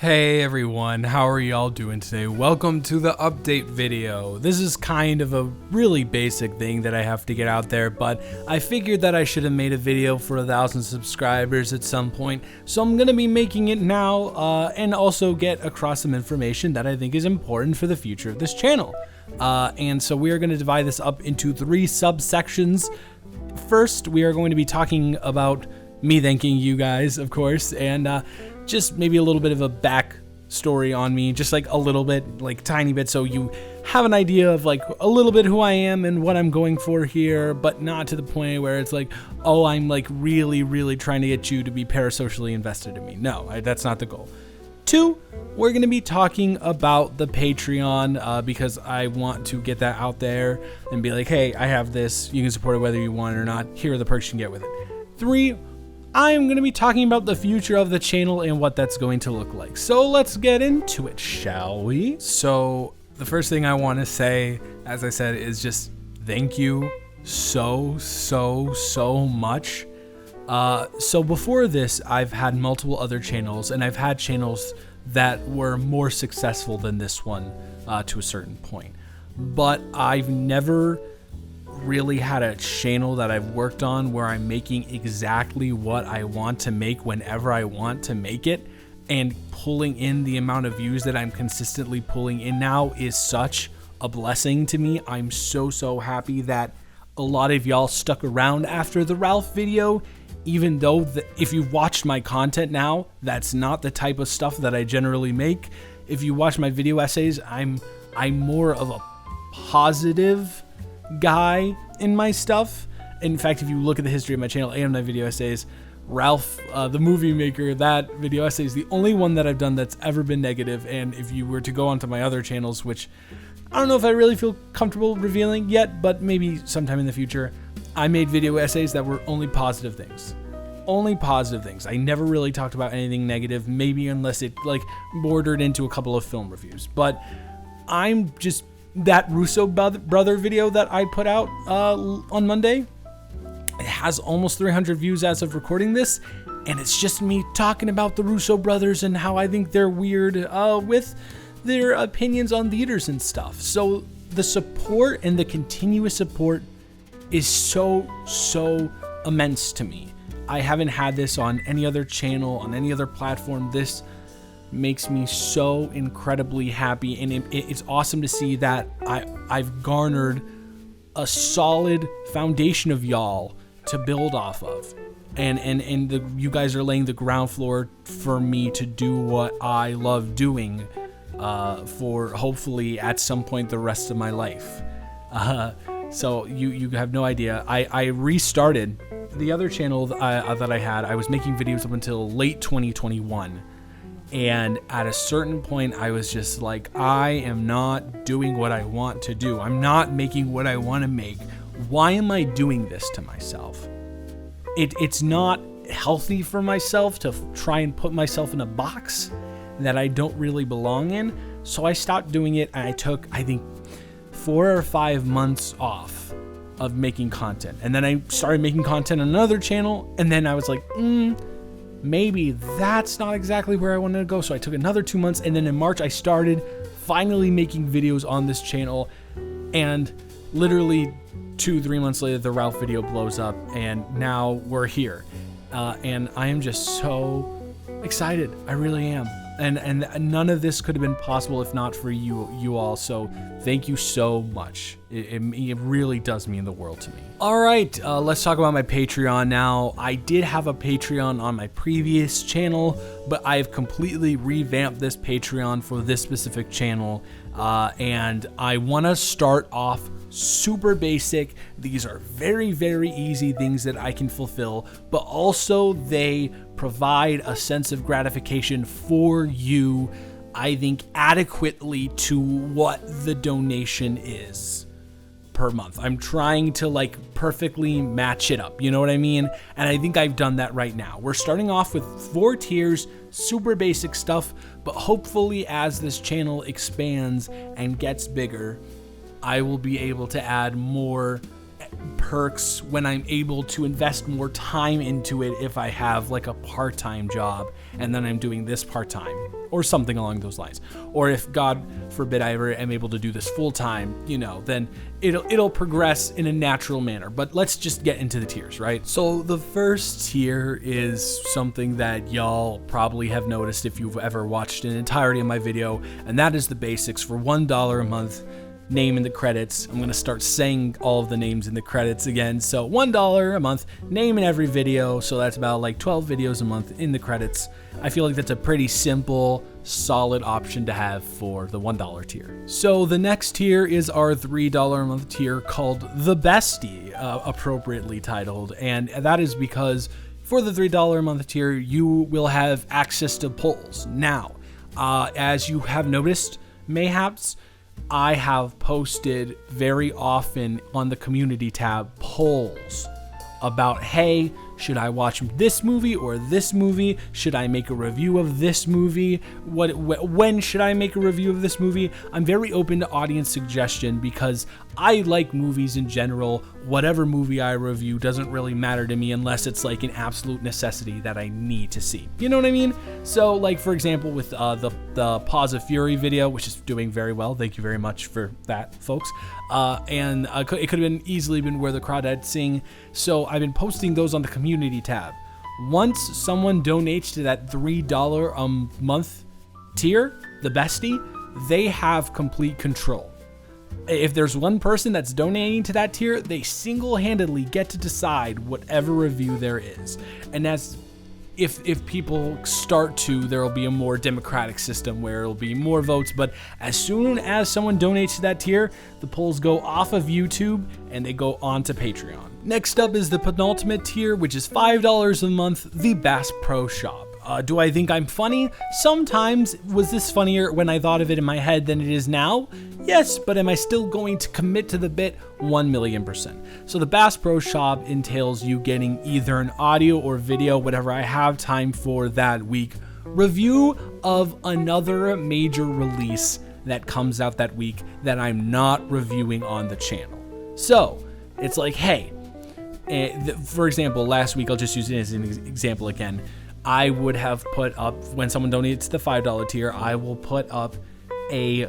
Hey everyone, how are y'all doing today? Welcome to the update video. This is kind of a really basic thing that I have to get out there, but I figured that I should have made a video for 1,000 subscribers at some point, so I'm gonna be making it now and also get across some information that I think is important for the future of this channel. And so we are gonna divide this up into 3 subsections. First, we are going to be talking about me thanking you guys, of course, and just maybe a little bit of a back story on me, just like a little bit, like tiny bit, so you have an idea of like a little bit who I am and what I'm going for here, but not to the point where it's like, oh, I'm like really trying to get you to be parasocially invested in me. No, that's not the goal. 2, we're going to be talking about the Patreon because I want to get that out there and be like, hey, I have this, you can support it whether you want it or not, here are the perks you can get with it. 3, I'm going to be talking about the future of the channel and what that's going to look like. So let's get into it, shall we? So the first thing I want to say, as I said, is just thank you so much. So before this, I've had multiple other channels, and I've had channels that were more successful than this one to a certain point. But I've never really had a channel that I've worked on where I'm making exactly what I want to make whenever I want to make it, and pulling in the amount of views that I'm consistently pulling in now is such a blessing to me. I'm so happy that a lot of y'all stuck around after the Ralph video, even though if you've watched my content now, that's not the type of stuff that I generally make. If you watch my video essays, I'm more of a positive guy in my stuff. In fact, if you look at the history of my channel and my video essays, Ralph, the movie maker, that video essay is the only one that I've done that's ever been negative. And if you were to go onto my other channels, which I don't know if I really feel comfortable revealing yet, but maybe sometime in the future, I made video essays that were only positive things. Only positive things. I never really talked about anything negative, maybe unless it like bordered into a couple of film reviews. But I'm just, that Russo brother video that I put out on Monday, it has almost 300 views as of recording this, and it's just me talking about the Russo brothers and how I think they're weird with their opinions on theaters and stuff. So the support and the continuous support is so immense to me. I haven't had this on any other channel, on any other platform. This makes me so incredibly happy, and it's awesome to see that I've garnered a solid foundation of y'all to build off of, and you guys are laying the ground floor for me to do what I love doing for hopefully at some point the rest of my life. So you have no idea. I restarted the other channel that I had. I was making videos up until late 2021. And at a certain point, I was just like, I am not doing what I want to do. I'm not making what I want to make. Why am I doing this to myself? It's not healthy for myself to try and put myself in a box that I don't really belong in. So I stopped doing it, and I took, I think, 4 or 5 months off of making content. And then I started making content on another channel, and then I was like, maybe that's not exactly where I wanted to go. So I took another 2 months, and then in March I started finally making videos on this channel, and literally 2-3 months later the Ralph video blows up, and now we're here. And I am just so excited. I really am. And none of this could have been possible if not for you all. So thank you so much. It really does mean the world to me. All right, let's talk about my Patreon now. I did have a Patreon on my previous channel, but I've completely revamped this Patreon for this specific channel. And I want to start off super basic. These are very easy things that I can fulfill, but also they provide a sense of gratification for you, I think, adequately to what the donation is per month. I'm trying to like perfectly match it up, you know what I mean? And I think I've done that right now. We're starting off with 4 tiers, super basic stuff, but hopefully as this channel expands and gets bigger, I will be able to add more perks when I'm able to invest more time into it if I have like a part-time job and then I'm doing this part-time or something along those lines. Or if, God forbid, I ever am able to do this full-time, then it'll progress in a natural manner. But let's just get into the tiers, right? So the first tier is something that y'all probably have noticed if you've ever watched an entirety of my video, and that is the basics for $1 a month. Name in the credits. I'm going to start saying all of the names in the credits again. So $1 a month, name in every video. So that's about like 12 videos a month in the credits. I feel like that's a pretty simple, solid option to have for the $1 tier. So the next tier is our $3 a month tier called The Bestie, appropriately titled. And that is because for the $3 a month tier, you will have access to polls. Now, as you have noticed, mayhaps, I have posted very often on the community tab polls about, hey, should I watch this movie or this movie? Should I make a review of this movie? When should I make a review of this movie? I'm very open to audience suggestion because I like movies in general. Whatever movie I review doesn't really matter to me unless it's like an absolute necessity that I need to see. You know what I mean? So like, for example, with the Paws of Fury video, which is doing very well. Thank you very much for that, folks. And it could have been easily been Where the Crawdads Sing. So I've been posting those on the community tab. Once someone donates to that $3 a month tier, the Bestie, they have complete control. If there's one person that's donating to that tier, they single-handedly get to decide whatever review there is. And as if people start to, there will be a more democratic system where it'll be more votes. But as soon as someone donates to that tier, the polls go off of YouTube and they go on to Patreon. Next up is the penultimate tier, which is $5 a month, the Bass Pro Shop. Do I think I'm funny? Sometimes. Was this funnier when I thought of it in my head than it is now? Yes, but am I still going to commit to the bit? 1,000,000%. So the Bass Pro Shop entails you getting either an audio or video, whatever I have time for that week, review of another major release that comes out that week that I'm not reviewing on the channel. So it's like, hey, for example, last week, I'll just use it as an example again. I would have put up, when someone donates to the $5 tier, I will put up a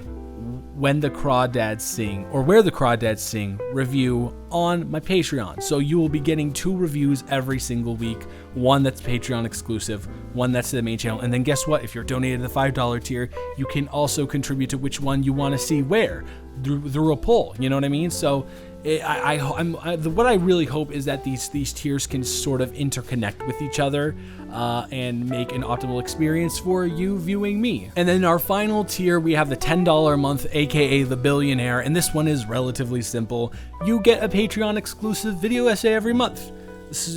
When the Crawdads Sing or Where the Crawdads Sing review on my Patreon. So you will be getting 2 reviews every single week. One that's Patreon exclusive, one that's to the main channel. And then guess what? If you're donated to the $5 tier, you can also contribute to which one you want to see where through a poll. You know what I mean? So what I really hope is that these tiers can sort of interconnect with each other and make an optimal experience for you viewing me. And then our final tier, we have the $10 a month, aka the Billionaire, and this one is relatively simple. You get a Patreon exclusive video essay every month.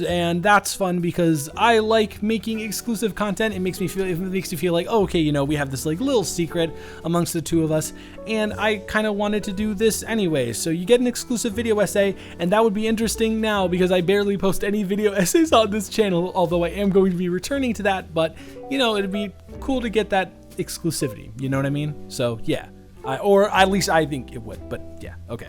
And that's fun because I like making exclusive content. It makes you feel like, oh, okay, we have this like little secret amongst the two of us, and I kind of wanted to do this anyway. So you get an exclusive video essay, and that would be interesting now because I barely post any video essays on this channel, although I am going to be returning to that. But it'd be cool to get that exclusivity. You know what I mean? So yeah. Or at least I think it would, but yeah, okay.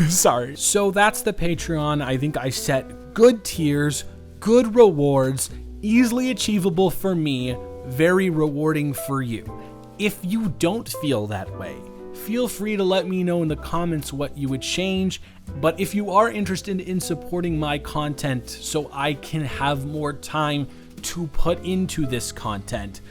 Sorry. So that's the Patreon. I think I set good tiers, good rewards, easily achievable for me, very rewarding for you. If you don't feel that way, feel free to let me know in the comments what you would change. But if you are interested in supporting my content so I can have more time to put into this content,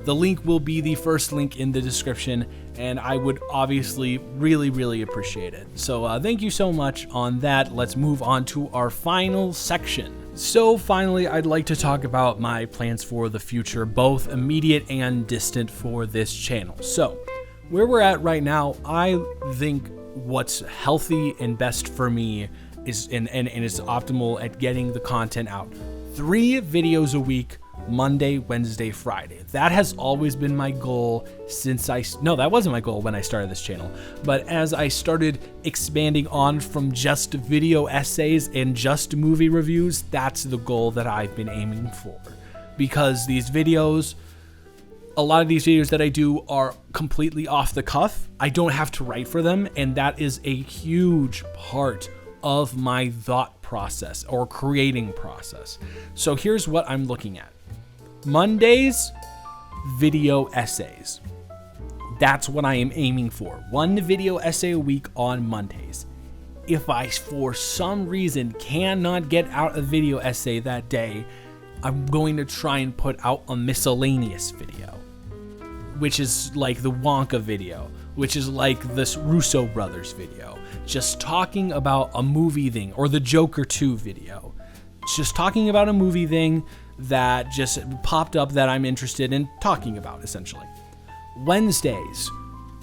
the link will be the first link in the description, and I would obviously really, really appreciate it. So thank you so much on that. Let's move on to our final section. So finally, I'd like to talk about my plans for the future, both immediate and distant for this channel. So where we're at right now, I think what's healthy and best for me is and is optimal at getting the content out. 3 videos a week, Monday, Wednesday, Friday. That has always been my goal since no, that wasn't my goal when I started this channel. But as I started expanding on from just video essays and just movie reviews, that's the goal that I've been aiming for. Because these videos, a lot of these videos that I do are completely off the cuff. I don't have to write for them, and that is a huge part of my thought process or creating process. So here's what I'm looking at. Mondays, video essays. That's what I am aiming for. 1 video essay a week on Mondays. If I, for some reason, cannot get out a video essay that day, I'm going to try and put out a miscellaneous video, which is like the Wonka video, which is like this Russo Brothers video, just talking about a movie thing, or the Joker 2 video. Just talking about a movie thing that just popped up that I'm interested in talking about, essentially. Wednesdays,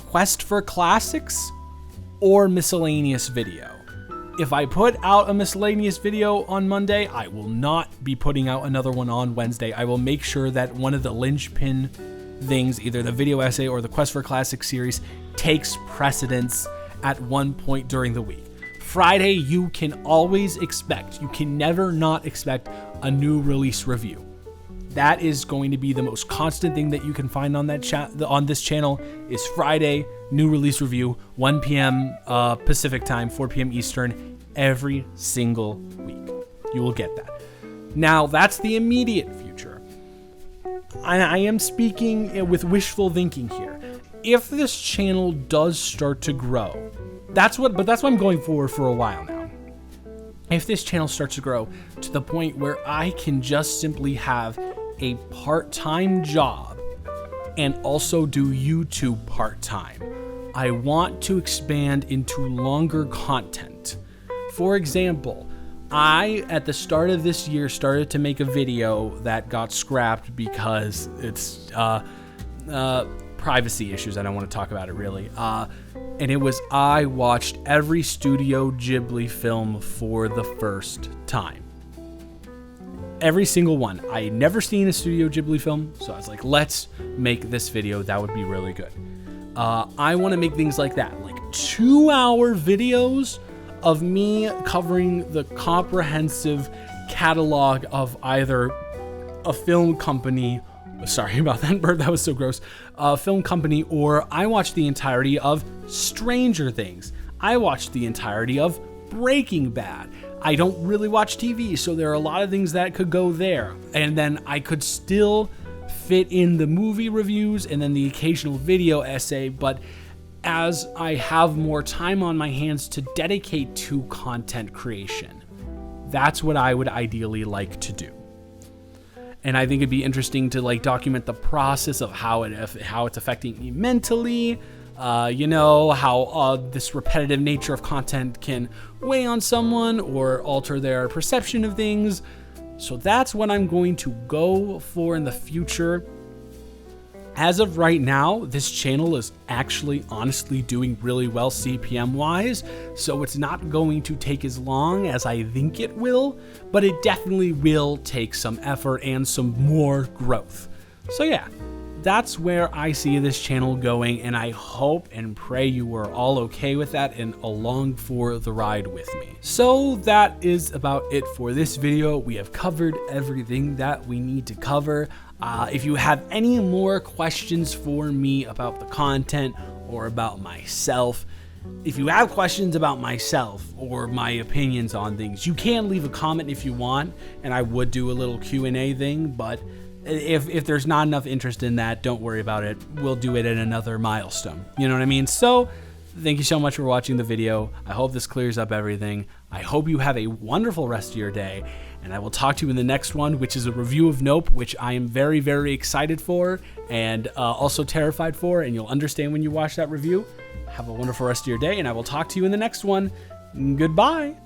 Quest for Classics or miscellaneous video. If I put out a miscellaneous video on Monday, I will not be putting out another one on Wednesday. I will make sure that one of the linchpin things, either the video essay or the Quest for Classics series, takes precedence at one point during the week. Friday, you can always expect, you can never not expect a new release review. That is going to be the most constant thing that you can find on that on this channel is Friday, new release review, 1 p.m. Pacific time, 4 p.m. Eastern, every single week. You will get that. Now, that's the immediate future. I am speaking with wishful thinking here. If this channel does start to grow, that's what I'm going for a while now. If this channel starts to grow to the point where I can just simply have a part-time job and also do YouTube part-time, I want to expand into longer content. For example, I, at the start of this year, started to make a video that got scrapped because it's privacy issues. I don't want to talk about it really. And it was, I watched every Studio Ghibli film for the first time. Every single one. I had never seen a Studio Ghibli film, so I was like, let's make this video. That would be really good. I want to make things like that, like 2-hour videos of me covering the comprehensive catalog of either a film company, sorry about that burp, that was so gross, a film company, or I watched the entirety of Stranger Things. I watched the entirety of Breaking Bad. I don't really watch TV, so there are a lot of things that could go there. And then I could still fit in the movie reviews and then the occasional video essay, but as I have more time on my hands to dedicate to content creation, that's what I would ideally like to do. And I think it'd be interesting to like document the process of how it's affecting me mentally, how this repetitive nature of content can weigh on someone or alter their perception of things. So that's what I'm going to go for in the future. As of right now, this channel is actually honestly doing really well CPM wise, so it's not going to take as long as I think it will, but it definitely will take some effort and some more growth. So yeah, that's where I see this channel going, and I hope and pray you are all okay with that and along for the ride with me. So that is about it for this video. We have covered everything that we need to cover. If you have any more questions for me about the content or about myself, if you have questions about myself or my opinions on things, you can leave a comment if you want, and I would do a little Q&A thing, but if there's not enough interest in that, don't worry about it. We'll do it at another milestone. You know what I mean? So thank you so much for watching the video. I hope this clears up everything. I hope you have a wonderful rest of your day, and I will talk to you in the next one, which is a review of Nope, which I am very, very excited for and also terrified for, and you'll understand when you watch that review. Have a wonderful rest of your day, and I will talk to you in the next one. Goodbye.